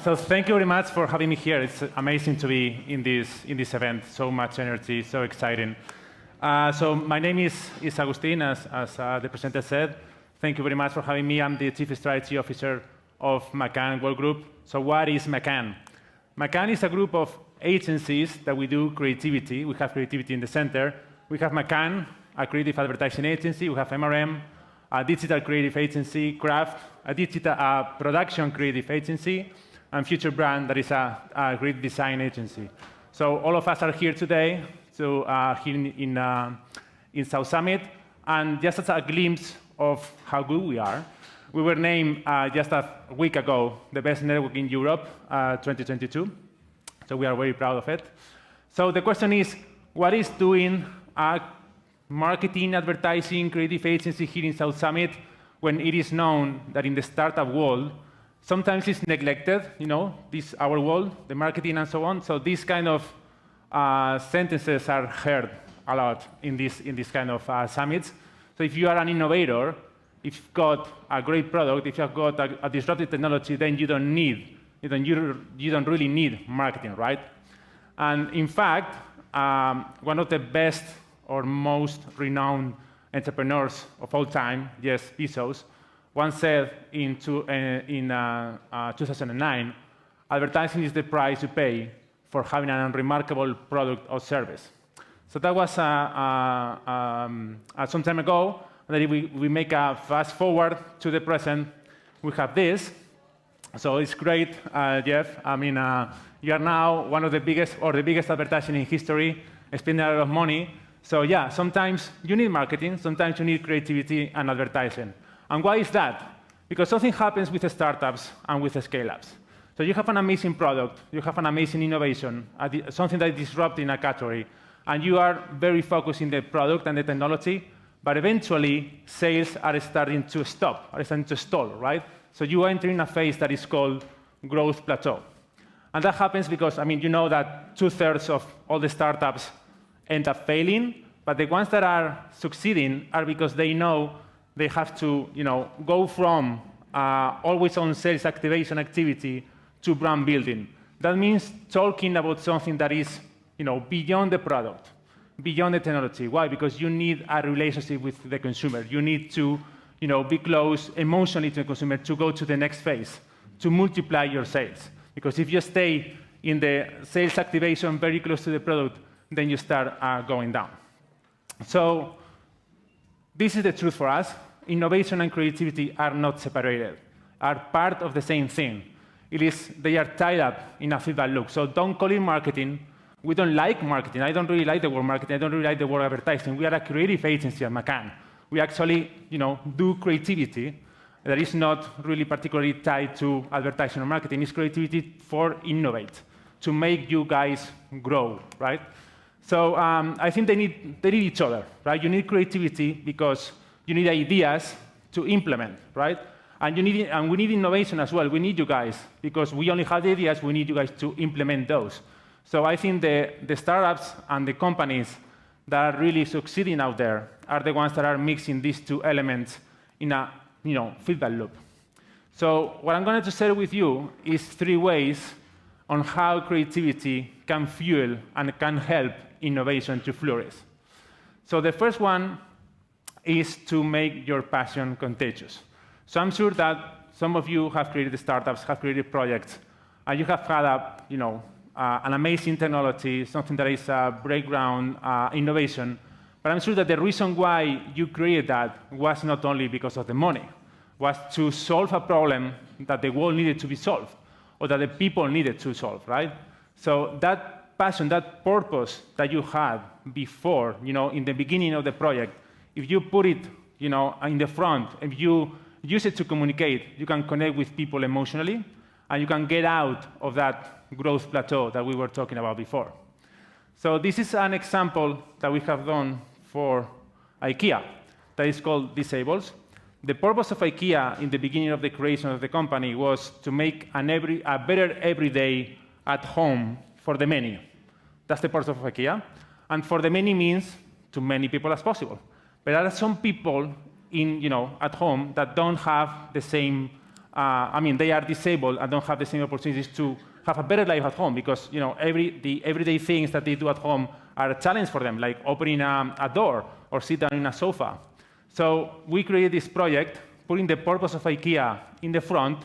So thank you very much for having me here. It's amazing to be in this event. So much energy, so exciting. So my name is Agustin, as the presenter said. Thank you very much for having me. I'm the Chief Strategy Officer of McCann World Group. So what is McCann? McCann is a group of agencies that we do creativity. We have creativity in the center. We have McCann, a creative advertising agency. We have MRM, a digital creative agency, Craft, a digital production creative agency, and Future Brand, that is a great design agency. So all of us are here today, here in South Summit, and just as a glimpse of how good we are, we were named just a week ago the best network in Europe, 2022. So we are very proud of it. So the question is, what is doing a marketing, advertising, creative agency here in South Summit when it is known that in the startup world, sometimes it's neglected, this our world, the marketing and so on. So these kind of sentences are heard a lot in this kind of summits. So if you are an innovator, if you've got a great product, if you've got a disruptive technology, then you don't really need marketing, right? And in fact, one of the best or most renowned entrepreneurs of all time, Jeff Bezos, once said in 2009, advertising is the price you pay for having a remarkable product or service. So that was some time ago. And then we make a fast forward to the present. We have this. So it's great, Jeff. I mean, you are now one of the biggest or the biggest advertising in history, spending a lot of money. So yeah, sometimes you need marketing, sometimes you need creativity and advertising. And why is that? Because something happens with the startups and with the scale-ups. So you have an amazing product, you have an amazing innovation, something that is disrupting a category, and you are very focused in the product and the technology, but eventually sales are starting to stop, are starting to stall, right? So you are entering a phase that is called growth plateau. And that happens because, you know that 2/3 of all the startups end up failing, but the ones that are succeeding are because they know they have to, go from always on sales activation activity to brand building. That means talking about something that is, beyond the product, beyond the technology. Why? Because you need a relationship with the consumer. You need to, be close emotionally to the consumer to go to the next phase, to multiply your sales. Because if you stay in the sales activation very close to the product, then you start going down. So this is the truth for us. Innovation and creativity are not separated, are part of the same thing. They are tied up in a feedback loop. So don't call it marketing. We don't like marketing. I don't really like the word marketing. I don't really like the word advertising. We are a creative agency at McCann. We actually, do creativity that is not really particularly tied to advertising or marketing. It's creativity for innovate, to make you guys grow, right? So I think they need each other, right? You need creativity because you need ideas to implement, right? And we need innovation as well. We need you guys because we only have the ideas. We need you guys to implement those. So I think the startups and the companies that are really succeeding out there are the ones that are mixing these two elements in a feedback loop. So what I'm going to share with you is 3 ways on how creativity can fuel and can help innovation to flourish. So the first one is to make your passion contagious. So I'm sure that some of you have created startups, have created projects, and you have had an amazing technology, something that is a breakground innovation. But I'm sure that the reason why you created that was not only because of the money, was to solve a problem that the world needed to be solved, or that the people needed to solve, right? So that passion, that purpose that you had before, in the beginning of the project, if you put it, in the front, if you use it to communicate, you can connect with people emotionally, and you can get out of that growth plateau that we were talking about before. So this is an example that we have done for IKEA that is called Disables. The purpose of IKEA in the beginning of the creation of the company was to make a better everyday at home for the many. That's the purpose of IKEA. And for the many means to many people as possible. But there are some people at home that don't have the same they are disabled and don't have the same opportunities to have a better life at home because the everyday things that they do at home are a challenge for them, like opening a door or sit down in a sofa. So we created this project, putting the purpose of IKEA in the front,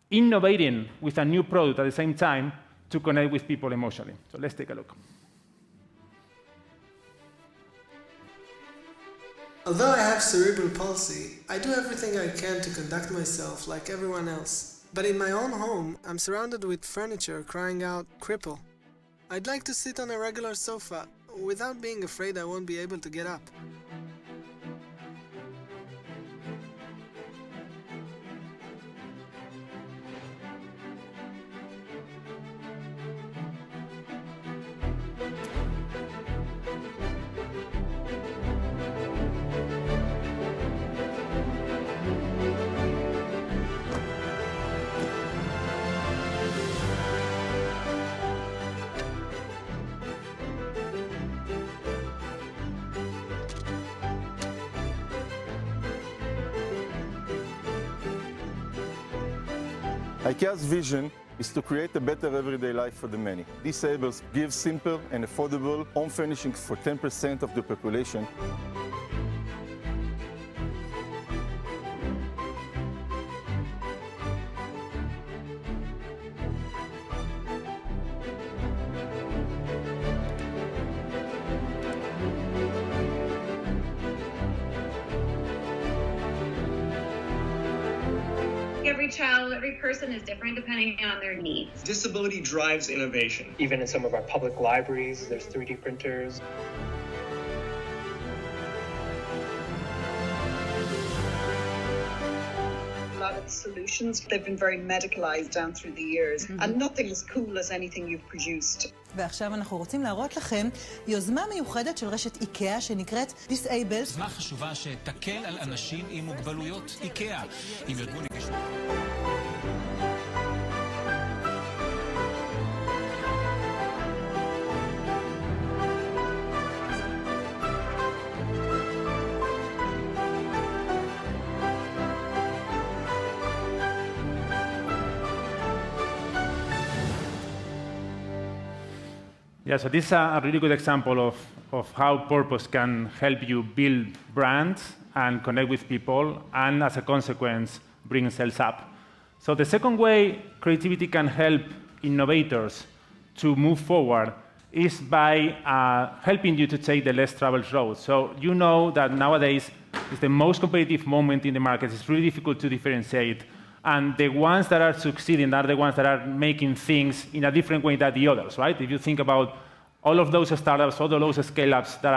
innovating with a new product at the same time to connect with people emotionally. So let's take a look. Although I have cerebral palsy, I do everything I can to conduct myself like everyone else. But in my own home, I'm surrounded with furniture crying out, cripple. I'd like to sit on a regular sofa without being afraid I won't be able to get up. IKEA's vision is to create a better everyday life for the many. Disabled give simple and affordable home furnishings for 10% of the population. Every child, every person is different depending on their needs. Disability drives innovation. Even in some of our public libraries, there's 3D printers. A lot of the solutions, they've been very medicalized down through the years, and nothing as cool as anything you've produced. ועכשיו אנחנו רוצים להראות לכם יוזמה מיוחדת של רשת איקאה שנקראת Disabled. יוזמה חשובה שתקל על אנשים עם מוגבלויות איקאה, עם ארגון נגישות. Yeah, so this is a really good example of how purpose can help you build brands and connect with people, and as a consequence, bring sales up. So the second way creativity can help innovators to move forward is by helping you to take the less traveled road. So you know that nowadays it's the most competitive moment in the market. It's really difficult to differentiate. And the ones that are succeeding are the ones that are making things in a different way than the others, right? If you think about all of those startups, all of those scale-ups that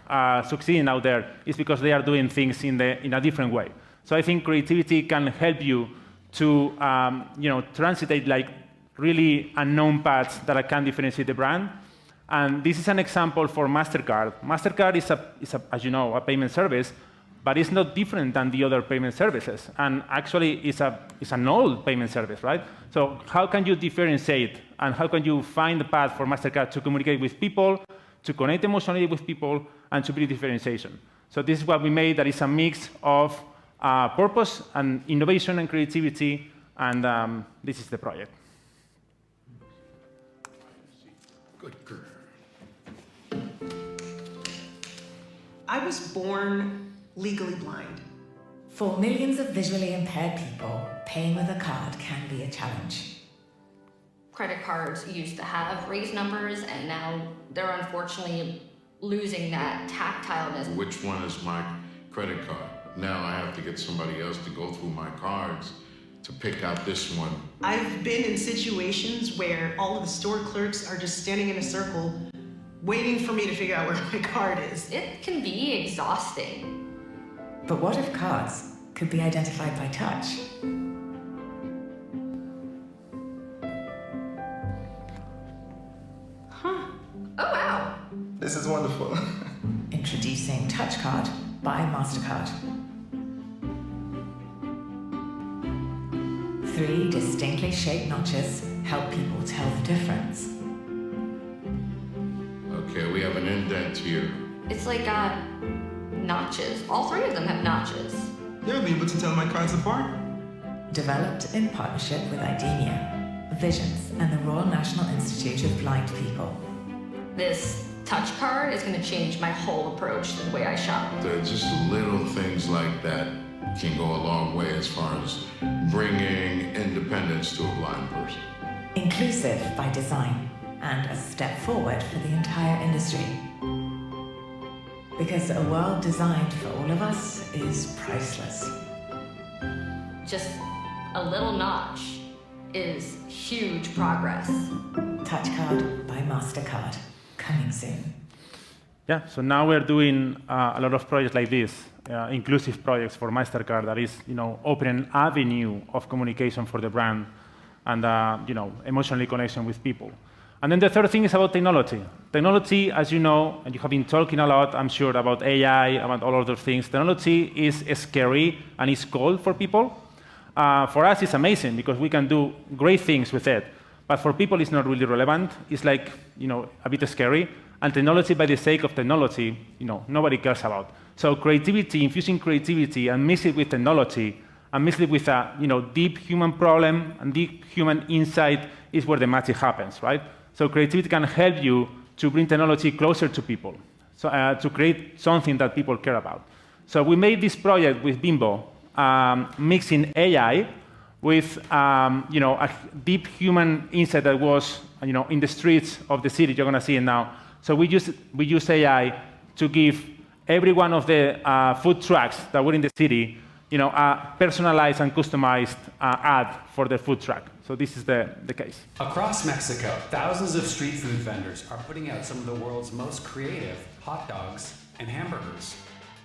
are succeeding out there, it's because they are doing things in a different way. So I think creativity can help you to transitate like really unknown paths that can differentiate the brand. And this is an example for MasterCard. MasterCard is, as you know, a payment service, but it's not different than the other payment services. And actually, it's an old payment service, right? So how can you differentiate, and how can you find the path for MasterCard to communicate with people, to connect emotionally with people, and to build differentiation? So this is what we made, that is a mix of purpose and innovation and creativity, and this is the project. Good girl. I was born legally blind. For millions of visually impaired people, paying with a card can be a challenge. Credit cards used to have raised numbers, and now they're unfortunately losing that tactileness. Which one is my credit card? Now I have to get somebody else to go through my cards to pick out this one. I've been in situations where all of the store clerks are just standing in a circle waiting for me to figure out where my card is. It can be exhausting. But what if cards could be identified by touch? Huh. Oh, wow. This is wonderful. Introducing Touch Card by MasterCard. 3 distinctly shaped notches help people tell the difference. Okay, we have an indent here. It's like notches. All 3 of them have notches. You'll be able to tell my cards apart. Developed in partnership with IDEMIA, Visions, and the Royal National Institute of Blind People. This touch card is going to change my whole approach to the way I shop. Just little things like that can go a long way as far as bringing independence to a blind person. Inclusive by design, and a step forward for the entire industry. Because a world designed for all of us is priceless. Just a little notch is huge progress. Touch card by MasterCard, coming soon. Yeah, so now we're doing a lot of projects like this, inclusive projects for MasterCard that is, open an avenue of communication for the brand and, emotionally connection with people. And then the third thing is about technology. Technology, as you know, and you have been talking a lot, I'm sure, about AI, about all of those things. Technology is scary and it's cold for people. For us, it's amazing because we can do great things with it. But for people, it's not really relevant. It's like, a bit scary. And technology, by the sake of technology, nobody cares about. So creativity, infusing creativity and mix it with technology, and mix it with a, deep human problem and deep human insight is where the magic happens, right? So creativity can help you to bring technology closer to people, so to create something that people care about. So we made this project with Bimbo, mixing AI with, a deep human insight that was, in the streets of the city. You're going to see it now. So we use AI to give every one of the food trucks that were in the city, a personalized and customized ad for the food truck. So this is the case. Across Mexico, thousands of street food vendors are putting out some of the world's most creative hot dogs and hamburgers.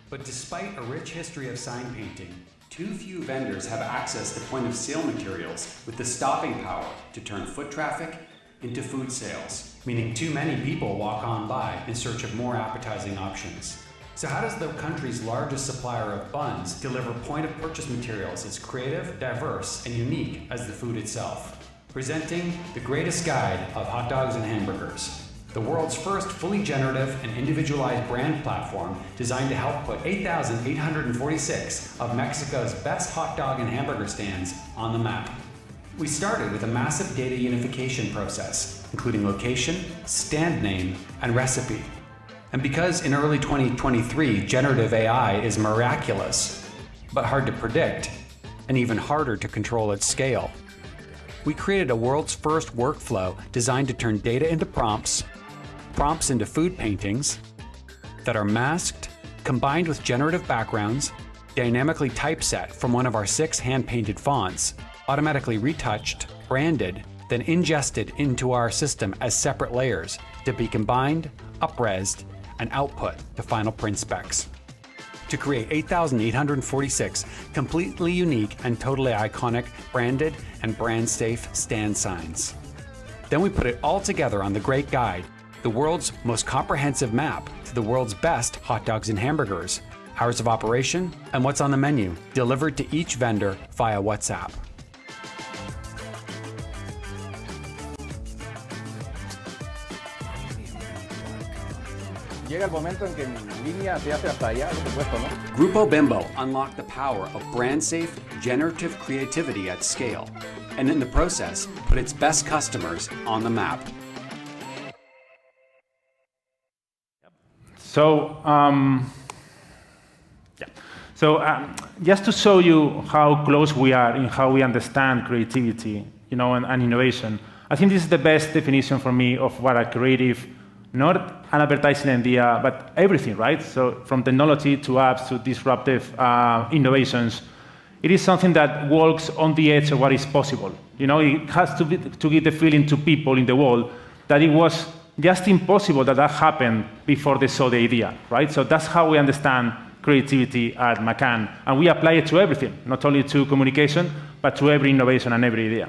But despite a rich history of sign painting, too few vendors have access to point-of-sale materials with the stopping power to turn foot traffic into food sales, meaning too many people walk on by in search of more appetizing options. So how does the country's largest supplier of buns deliver point-of-purchase materials as creative, diverse, and unique as the food itself? Presenting the greatest guide of hot dogs and hamburgers, the world's first fully generative and individualized brand platform designed to help put 8,846 of Mexico's best hot dog and hamburger stands on the map. We started with a massive data unification process, including location, stand name, and recipe. And because in early 2023, generative AI is miraculous, but hard to predict, and even harder to control at scale, we created a world's first workflow designed to turn data into prompts into food paintings that are masked, combined with generative backgrounds, dynamically typeset from one of our 6 hand-painted fonts, automatically retouched, branded, then ingested into our system as separate layers to be combined, up-resed, and output to final print specs. To create 8,846 completely unique and totally iconic branded and brand-safe stand signs. Then we put it all together on the Great Guide, the world's most comprehensive map to the world's best hot dogs and hamburgers, hours of operation, and what's on the menu, delivered to each vendor via WhatsApp. Llega el momento en que en línea se hace hasta allá, por supuesto, ¿no? Grupo Bimbo unlocked the power of brand-safe, generative creativity at scale, and in the process, put its best customers on the map. So, just to show you how close we are in how we understand creativity, and innovation, I think this is the best definition for me of what a creative, not an advertising idea, but everything, right? So from technology to apps to disruptive innovations, it is something that walks on the edge of what is possible. It has to give the feeling to people in the world that it was just impossible that happened before they saw the idea, right? So that's how we understand creativity at McCann, and we apply it to everything, not only to communication, but to every innovation and every idea.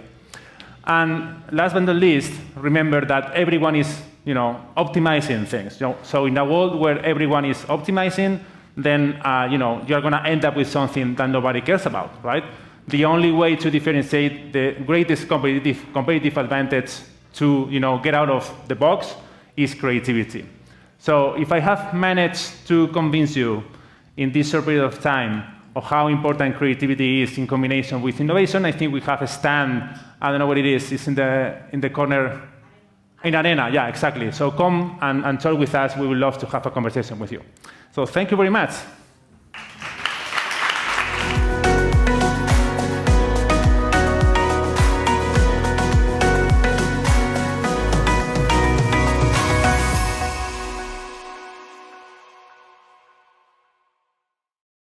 And last but not least, remember that everyone is, optimizing things. So in a world where everyone is optimizing, then you're going to end up with something that nobody cares about, right? The only way to differentiate the greatest competitive advantage to get out of the box is creativity. So if I have managed to convince you in this short period of time of how important creativity is in combination with innovation, I think we have a stand. I don't know what it is. It's in the corner. In Arena, yeah, exactly. So come and talk with us. We would love to have a conversation with you. So thank you very much.